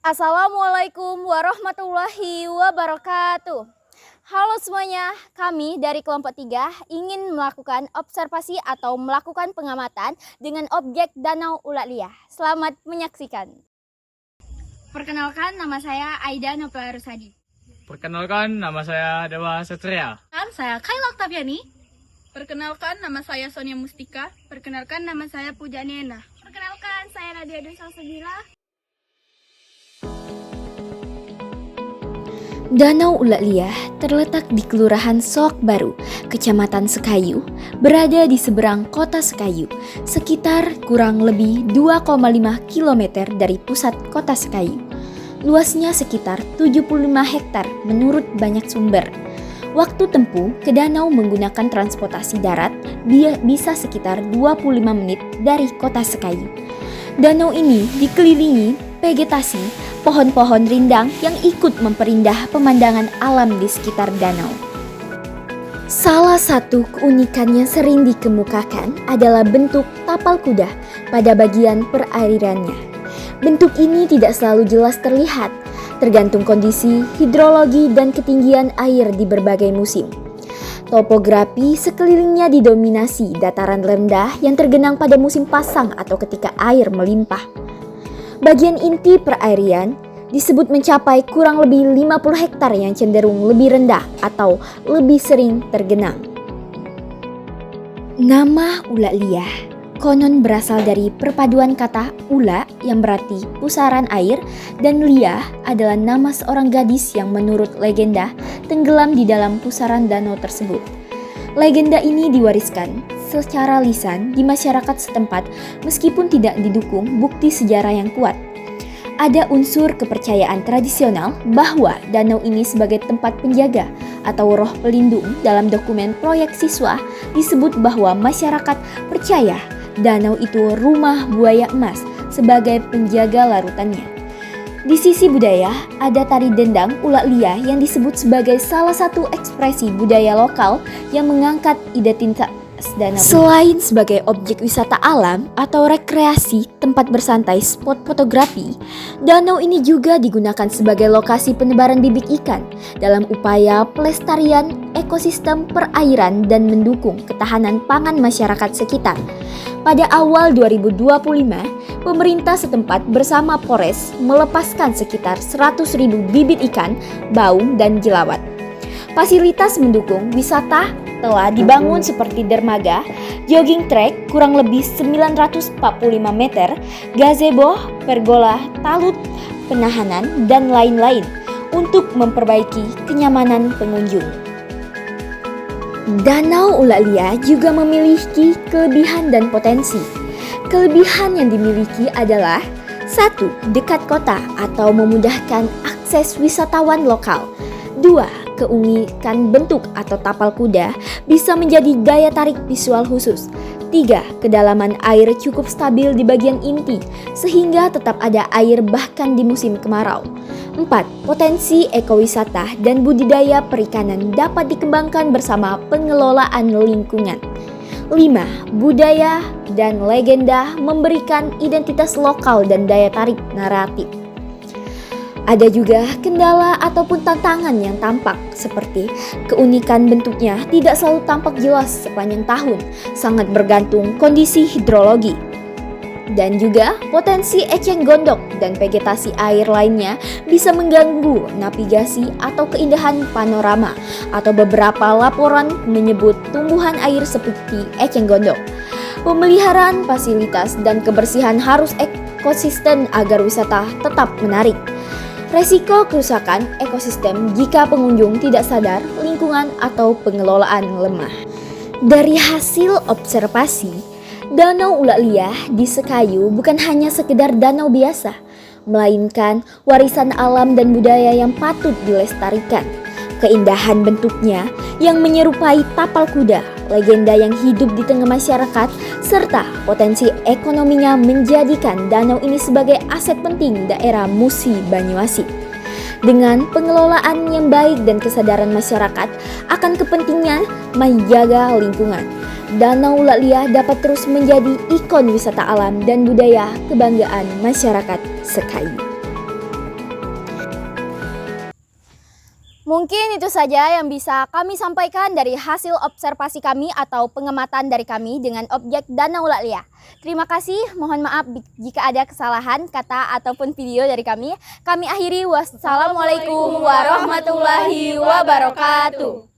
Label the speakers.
Speaker 1: Assalamualaikum warahmatullahi wabarakatuh. Halo semuanya, kami dari kelompok 3 ingin melakukan observasi atau melakukan pengamatan dengan objek Danau Ulak Liah. Selamat menyaksikan.
Speaker 2: Perkenalkan, nama saya Aida Nopla Rusadi.
Speaker 3: Perkenalkan, nama saya Dewa Satria.
Speaker 2: Saya Kayla Octaviani.
Speaker 4: Perkenalkan, nama saya Sonia Mustika.
Speaker 2: Perkenalkan, nama saya Pujani Ena.
Speaker 5: Perkenalkan, saya Nadia Dwi Salsabila.
Speaker 1: Danau Ulak Liah terletak di Kelurahan Soak Baru, Kecamatan Sekayu, berada di seberang kota Sekayu, sekitar kurang lebih 2,5 km dari pusat kota Sekayu. Luasnya sekitar 75 hektar menurut banyak sumber. Waktu tempuh ke danau menggunakan transportasi darat bisa sekitar 25 menit dari kota Sekayu. Danau ini dikelilingi vegetasi pohon-pohon rindang yang ikut memperindah pemandangan alam di sekitar danau. Salah satu keunikan yang sering dikemukakan adalah bentuk tapal kuda pada bagian perairannya. Bentuk ini tidak selalu jelas terlihat, tergantung kondisi, hidrologi, dan ketinggian air di berbagai musim. Topografi sekelilingnya didominasi dataran rendah yang tergenang pada musim pasang atau ketika air melimpah. Bagian inti perairan disebut mencapai kurang lebih 50 hektar yang cenderung lebih rendah atau lebih sering tergenang. Nama Ulak Liah konon berasal dari perpaduan kata ula yang berarti pusaran air dan liah adalah nama seorang gadis yang menurut legenda tenggelam di dalam pusaran danau tersebut. Legenda ini diwariskan secara lisan di masyarakat setempat meskipun tidak didukung bukti sejarah yang kuat. Ada unsur kepercayaan tradisional bahwa danau ini sebagai tempat penjaga atau roh pelindung. Dalam dokumen proyek siswa disebut bahwa masyarakat percaya danau itu rumah buaya emas sebagai penjaga larutannya. Di sisi budaya, ada tari dendang Ulak Liah yang disebut sebagai salah satu ekspresi budaya lokal yang mengangkat identitas danau. Selain sebagai objek wisata alam atau rekreasi, tempat bersantai, spot fotografi, danau ini juga digunakan sebagai lokasi penebaran bibit ikan dalam upaya pelestarian ekosistem perairan dan mendukung ketahanan pangan masyarakat sekitar. Pada awal 2025, pemerintah setempat bersama Polres melepaskan sekitar 100.000 bibit ikan, baung, dan jelawat. Fasilitas mendukung wisata telah dibangun seperti dermaga, jogging track kurang lebih 945 meter, gazebo, pergola, talut, penahanan, dan lain-lain untuk memperbaiki kenyamanan pengunjung. Danau Ulak Liah juga memiliki kelebihan dan potensi. Kelebihan yang dimiliki adalah 1. Dekat kota atau memudahkan akses wisatawan lokal. 2. Keunikan bentuk atau tapal kuda bisa menjadi daya tarik visual khusus. 3. Kedalaman air cukup stabil di bagian inti sehingga tetap ada air bahkan di musim kemarau. 4. Potensi ekowisata dan budidaya perikanan dapat dikembangkan bersama pengelolaan lingkungan. 5. Budaya dan legenda memberikan identitas lokal dan daya tarik naratif. Ada juga kendala ataupun tantangan yang tampak seperti keunikan bentuknya tidak selalu tampak jelas sepanjang tahun, sangat bergantung kondisi hidrologi. Dan juga potensi eceng gondok dan vegetasi air lainnya bisa mengganggu navigasi atau keindahan panorama, atau beberapa laporan menyebut tumbuhan air seperti eceng gondok. Pemeliharaan fasilitas dan kebersihan harus ekosistem agar wisata tetap menarik. Resiko kerusakan ekosistem jika pengunjung tidak sadar lingkungan atau pengelolaan lemah. Dari hasil observasi, Danau Ulak Liah di Sekayu bukan hanya sekedar danau biasa, melainkan warisan alam dan budaya yang patut dilestarikan. Keindahan bentuknya yang menyerupai tapal kuda, legenda yang hidup di tengah masyarakat, serta potensi ekonominya menjadikan danau ini sebagai aset penting daerah Musi Banyuasin. Dengan pengelolaan yang baik dan kesadaran masyarakat akan kepentingan menjaga lingkungan, Danau Ulak Liah dapat terus menjadi ikon wisata alam dan budaya kebanggaan masyarakat Sekayu. Mungkin itu saja yang bisa kami sampaikan dari hasil observasi kami atau pengamatan dari kami dengan objek Danau Lalia. Terima kasih, mohon maaf jika ada kesalahan kata ataupun video dari kami. Kami akhiri, wassalamualaikum warahmatullahi wabarakatuh.